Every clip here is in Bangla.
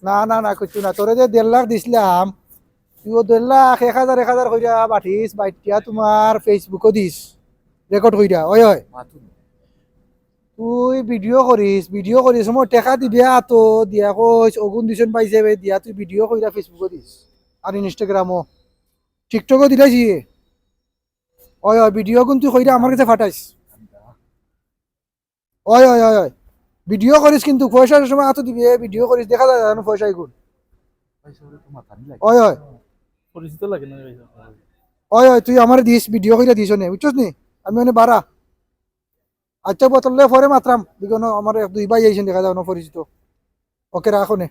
না না না কিছু না, তোরে যে 1.5 লাখ দিছিলাম তুই 1.5 লাখ 1,000 কইরা পাঠিস, বাইটিয়া তোমার ফেসবুকও দিস রেকর্ড কইরা। ওই ওই তুই ভিডিও করিস মই টেকা দিবি তো দিয়া কইস অগুন দিছন পাইছে দিয়া তুই ভিডিও কইরা ফেসবুকও দিস আর ইনস্টাগ্রামও টিকটকও দিলাইছি। ওই ওই ভিডিও গুণ তুই কইরা আমার কাছে ফাটাইস। ওই ওই ওই ওই ভিডিও করিস কিন্তু পয়সার সময় হাতে দিবি, ভিডিও করিস দেখা যায় জানো পয়সা এগুন। ওই ওই পরিচিত লাগে না ওই ওই তুই আমার দিস ভিডিও কইরা দিস নে বুঝছস নি, আমি মানে বাড়া আচ্ছা বতলে পরে মাত্রাম দিগনো আমার 2 ভাই আইছেন দেখা যাও না পরিচিত। ওকে রাখো নে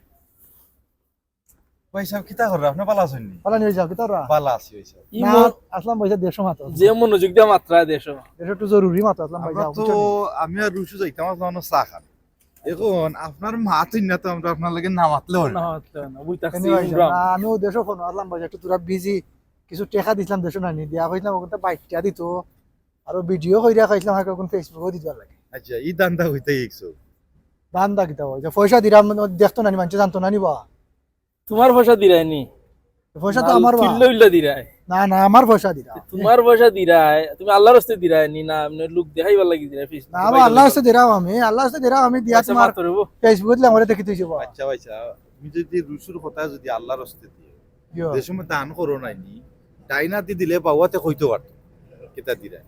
ভাই সাহেব কিতা করে আপনি পালা আছেননি? পালা নিয়ে যাও কি তোরা পালা আছি ভাই সাহেব। না আসলাম ভাই 150 মাত্র, যে মনোযোগ দিয়া মাত্রা দেশো এটা একটু জরুরি মাত্র আসলাম ভাই আমরা যাও তো আমি আর রুশু যাইতাম না চা খান। এখন আপনার মাতুই না তো আমরা আপনার লাগে না মাতলে হয় না না। হচ্ছে না বুঝতাছি আমিও দেশো ফোন আসলাম ভাই একটু তোরা বিজি কিছু টাকা দিছিলাম দেশো না নি দিয়া কইলাম ওখানে বাইকটা দিত আর ভিডিও কইরা খাইছিলাম আর কোন ফেসবুকও দিতে লাগে। আচ্ছা এই দান্দা হইতে গেছো। দান দা কিতা হয় যে পয়সা দিরাম দেখতো না নি মানুষ জানতো না নি বা তোমার পয়সা দিরায়নি, পয়সা তো আমার বা কিল্লো ইল্লো দিরায়, না না আমার পয়সা দিরা তোমার পয়সা দিরায়, তুমি আল্লাহর রাস্তায় দিরায়নি না এমনি লোক দেখাইবার লাগি দিরায় ফেসবুক। না আমার আল্লাহ হচ্ছে দিরাও আমি দিয়া তোমার ফেসবুক দিলে আমারে দেখি তুইছো বা আচ্ছা ভাই সাহেব তুমি যদি রুশুর কথা যদি আল্লাহর রাস্তে দিয়ে যে সময় দান করো নাইনি ডাইনাতি দিলে বাবাতে কইতে পারতো কিতা দিরা।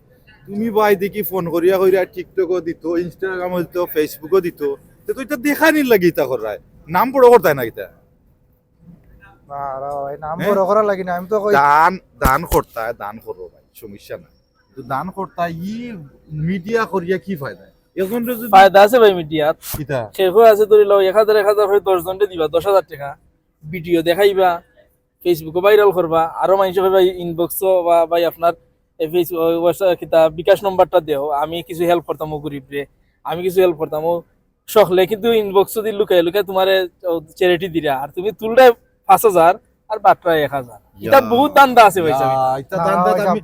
তুমি ভাই দেখি ফোন করিয়া কইরা টিকটকও দিত, ইনস্টাগ্রামও দিত, ফেসবুকও দিত, তো তুইটা দেখানি লাগি তা করায় নাম বড় করতাই না কিতা। ভাই নাম বড় করা লাগি না আমি তো কই দান দান করো ভাই সমস্যা নাই, কিন্তু দান করতা ই মিডিয়া করিয়া কি ফায়দা? এখন যদি ফায়দা আছে ভাই মিডিয়াত, কিতা শেষ আছে ধরে লও 1000 করে 10 জনকে দিবা 10,000 টাকা, ভিডিও দেখাইবা, ফেসবুকে ভাইরাল করবা, আরো মানুষ ভাই ইনবক্স বা ভাই আপনার ফেসবুক কিতা বিকাশ নম্বরটা দেও, আমি কিছু হেল্প করতাম ও গরিবরে, আমি কিছু হেল্প করতাম ও সকলে, কিন্তু ইনবক্স দি লুকাই লুকাই তোমার চ্যারিটি দিরা আর তুমি তুললে 5,000 আর বাটরা 1,000। এটা বহুত দান্দা আছে ভাই সাহেব। এটা দান্দা আমি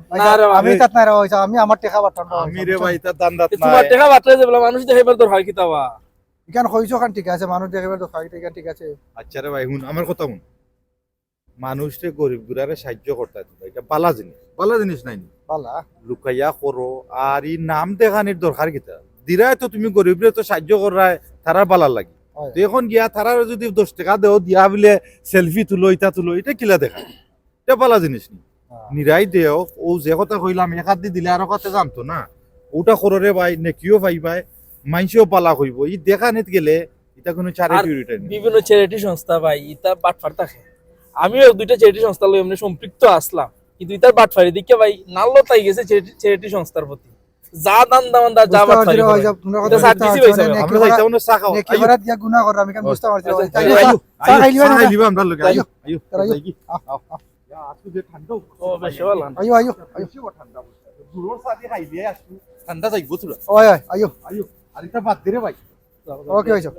আমি তাত না হইছে আমি আমার টাকা বাটন আমি রে ভাই এটা দান্দা তোমার টাকা বাটরা যে বলা মানুষ দেখাইবার দর হয় কিতাবা ইখান কইছো খান ঠিক আছে মানুষ দেখাইবার তো খাই ঠিক আছে। আচ্ছা রে ভাই শুন আমার কথা শুন, মানুষকে গরিব গুড়ারে সাহায্য করতে হবে, এটা বালা জিনিস নাই বালা লুকাইয়া করো আর ই নাম দেখানির দরকার কিতা দিরাই তো তুমি গরিবরে তো সাহায্য করায় তারা বালা লাগে। তো এখন গিয়া তারা যদি 10 টাকা দেও দিয়া বলে সেলফি তুলো এটা কিলা দেখা, এটা বালা জিনিস নি নিরাই দেও। ও যে কথা কইলাম এক হাত দি দিলে আর কথা জানতো না ওটা কররে ভাই নেকিও পাইবাই মাইনসিও পালা হইব। ই দেখানিত গেলে এটা কোনো চ্যারিটি রিটার্ন বিভিন্ন চ্যারিটি সংস্থা ভাই ইতা বাটফার থাকে, আমিও 2টা চ্যারিটি সংস্থা লই এমনি সম্পৃক্ত আসলাম, কিন্তু ইতার বাটফারি দিকে ভাই নাল্লো তাই গেছে চ্যারিটি সংস্থার প্রতি যা দান দামান্দা যা বাটফারি হয় এটা সার্ভিসই হইছে। আমরা যাইতাম না চা খাও নেকি করাত গিয়া গুনাহ কর আমি কেন বুঝতে পারছি চা খাইলিবা আমরা লগে আইও আজকে যে ঠান্ডা ও বেশি ভালো আইও ঠান্ডা দূরর সাথে খাইলে আসু ঠান্ডা যাইবো তুলা ওই আইও আর এটা বাদ দে রে ভাই। ওকে হইছো।